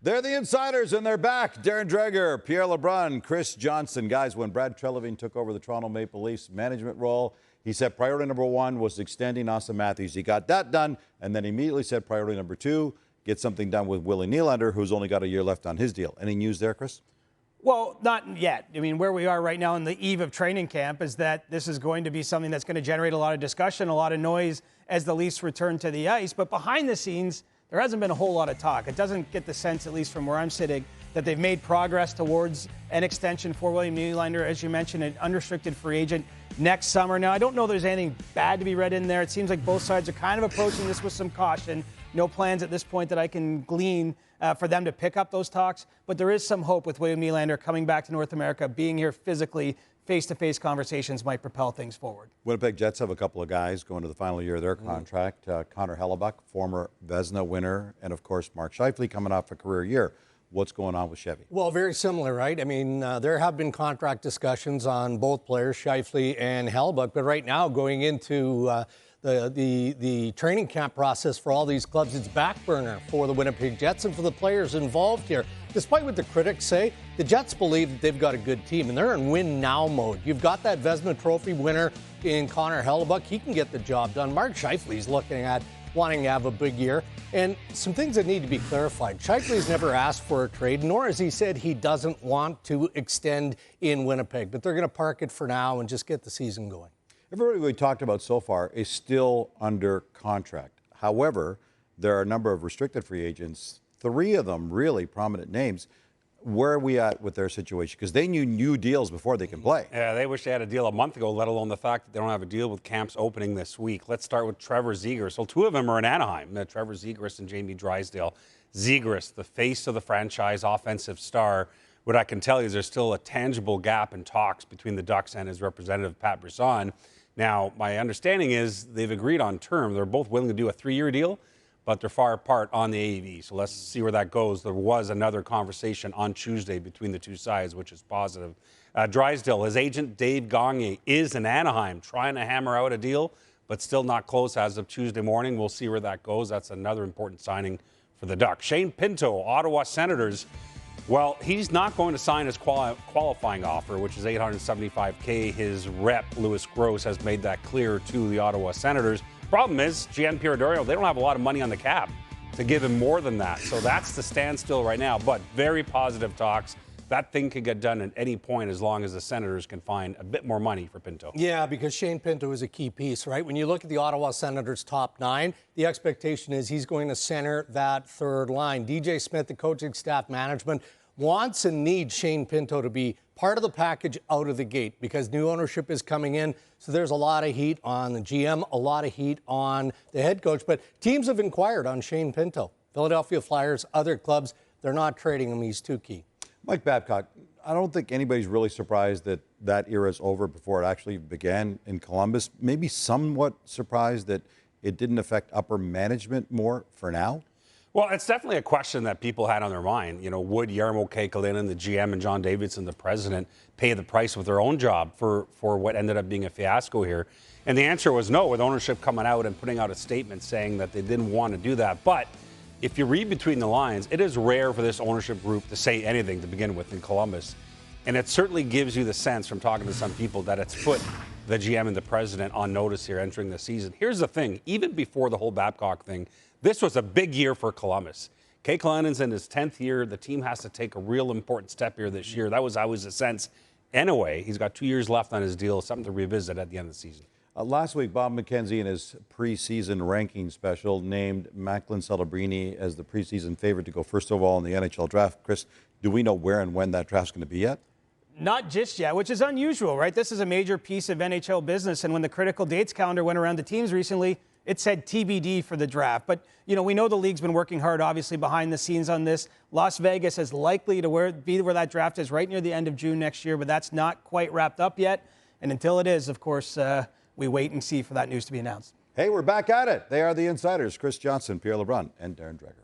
They're the insiders, and they're back. Darren Dreger, Pierre LeBrun, Chris Johnson. Guys, when Brad Treliving took over the Toronto Maple Leafs management role, he said priority number one was extending Austin Matthews. He got that done, and then immediately said priority number two, get something done with Willie Nylander, who's only got a year left on his deal. Any news there, Chris? Well, not yet. I mean, where we are right now on the eve of training camp is that this is going to be something that's going to generate a lot of discussion, a lot of noise as the Leafs return to the ice. But behind the scenes, there hasn't been a whole lot of talk. It doesn't get the sense, at least from where I'm sitting, that they've made progress towards an extension for William Nylander, as you mentioned, an unrestricted free agent next summer. Now, I don't know there's anything bad to be read in there. It seems like both sides are kind of approaching this with some caution. No plans at this point that I can glean for them to pick up those talks. But there is some hope with William Nylander coming back to North America, being here physically. Face-to-face conversations might propel things forward. Winnipeg Jets have a couple of guys going to the final year of their contract. Connor Hellebuyck, former Vezina winner, and, of course, Mark Scheifele coming off a career year. What's going on with Chevy? Well, very similar, right? I mean, there have been contract discussions on both players, Scheifele and Hellebuyck, but right now going into the training camp process for all these clubs, it's back burner for the Winnipeg Jets and for the players involved here. Despite what the critics say, the Jets believe that they've got a good team, and they're in win-now mode. You've got that Vezina Trophy winner in Connor Hellebuyck. He can get the job done. Mark Scheifele's looking at wanting to have a big year. And some things that need to be clarified. Scheifele's never asked for a trade, nor has he said he doesn't want to extend in Winnipeg. But they're going to park it for now and just get the season going. Everybody we talked about so far is still under contract. However, there are a number of restricted free agents, 3 of them really prominent names. Where are we at with their situation? Because they knew new deals before they can play. Yeah, they wish they had a deal a month ago, let alone the fact that they don't have a deal with camps opening this week. Let's start with Trevor Zegras. So 2 of them are in Anaheim, Trevor Zegras and Jamie Drysdale. Zegras, the face of the franchise, offensive star. What I can tell you is there's still a tangible gap in talks between the Ducks and his representative, Pat Brisson. Now, my understanding is they've agreed on term. They're both willing to do a 3-year deal, but they're far apart on the AAV. So let's see where that goes. There was another conversation on Tuesday between the two sides, which is positive. Drysdale, his agent Dave Gagne is in Anaheim trying to hammer out a deal, but still not close as of Tuesday morning. We'll see where that goes. That's another important signing for the Ducks. Shane Pinto, Ottawa Senators. Well, he's not going to sign his qualifying offer, which is $875K. His rep, Louis Gross, has made that clear to the Ottawa Senators. Problem is, Gian Pierdorio, they don't have a lot of money on the cap to give him more than that. So that's the standstill right now. But very positive talks. That thing could get done at any point as long as the Senators can find a bit more money for Pinto. Yeah, because Shane Pinto is a key piece, right? When you look at the Ottawa Senators' top 9, the expectation is he's going to center that third line. DJ Smith, the coaching staff management, wants and needs Shane Pinto to be part of the package out of the gate because new ownership is coming in. So there's a lot of heat on the GM, a lot of heat on the head coach. But teams have inquired on Shane Pinto. Philadelphia Flyers, other clubs, they're not trading him. He's too key. Mike Babcock, I don't think anybody's really surprised that that era is over before it actually began in Columbus. Maybe somewhat surprised that it didn't affect upper management more for now. Well, it's definitely a question that people had on their mind. You know, would Jarmo Kekalainen, the GM, and John Davidson, the president, pay the price with their own job for what ended up being a fiasco here? And the answer was no, with ownership coming out and putting out a statement saying that they didn't want to do that. But if you read between the lines, it is rare for this ownership group to say anything to begin with in Columbus. And it certainly gives you the sense from talking to some people that it's put the GM and the president on notice here entering the season. Here's the thing, even before the whole Babcock thing, this was a big year for Columbus. Kekalainen's in his 10th year. The team has to take a real important step here this year. That was always a sense. Anyway, he's got 2 years left on his deal, something to revisit at the end of the season. Last week, Bob McKenzie in his preseason ranking special named Macklin Celebrini as the preseason favorite to go first overall in the NHL draft. Chris, do we know where and when that draft's going to be yet? Not just yet, which is unusual, right? This is a major piece of NHL business, and when the critical dates calendar went around the teams recently, it said TBD for the draft. But, you know, we know the league's been working hard, obviously, behind the scenes on this. Las Vegas is likely to be where that draft is right near the end of June next year, but that's not quite wrapped up yet. And until it is, of course, we wait and see for that news to be announced. Hey, we're back at it. They are the insiders, Chris Johnson, Pierre LeBrun, and Darren Dreger.